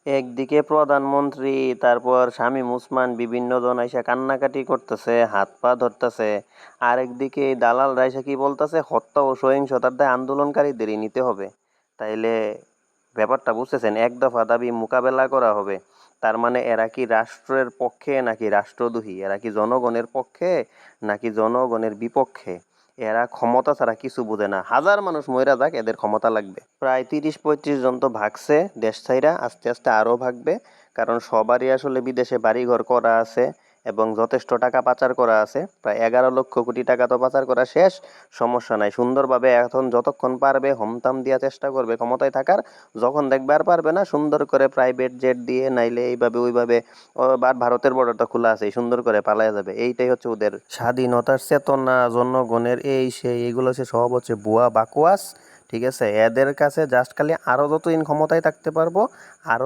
একদিকে প্রধানমন্ত্রী, তারপর শামীম ওসমান বিভিন্ন জন আইসা কান্নাকাটি করতেছে, হাত পা ধরতেছে। আরেকদিকে এই দালালরা আইসা কি বলতেছে, হত্যা ও সহিংসতার দায় আন্দোলনকারীদেরই নিতে হবে। তাইলে ব্যাপারটা বুঝতেছেন, এক দফা দাবি মোকাবেলা করা হবে। তার মানে এরা কি রাষ্ট্রের পক্ষে নাকি রাষ্ট্রদ্রোহী? এরা কি জনগণের পক্ষে নাকি জনগণের বিপক্ষে? এরা ক্ষমতা ছাড়া কিছু বোঝে না। হাজার মানুষ মইরা যাক, এদের ক্ষমতা লাগবে। প্রায় ৩০-৩৫ জন তো ভাগছে দেশ ছাইরা, আস্তে আস্তে আরও ভাগবে। কারণ সবারই আসলে বিদেশে বাড়িঘর করা আছে এবং যথেষ্ট টাকা পাচার করা আছে। প্রায় 11 লক্ষ কোটি টাকা তো পাচার করা শেষ। সমস্যা নাই, সুন্দরভাবে এখন যতক্ষণ পারবে হমতাম দিয়া চেষ্টা করবে ক্ষমতায় থাকার। যখন দেখবে আর পারবে না, সুন্দর করে প্রাইভেট জেট দিয়ে নাইলে এইভাবে ওইভাবে ভারতের বর্ডারটা খোলা আছে, সুন্দর করে পালায়া যাবে। এইটাই হচ্ছে ওদের স্বাধীনতার চেতনা, জনগণের এই সেই, এগুলো হচ্ছে সব হচ্ছে ভুয়া বাকোয়াস। ঠিক আছে, এদের কাছে জাস্ট খালি আরো যতদিন ক্ষমতায় থাকতে পারবো, আরো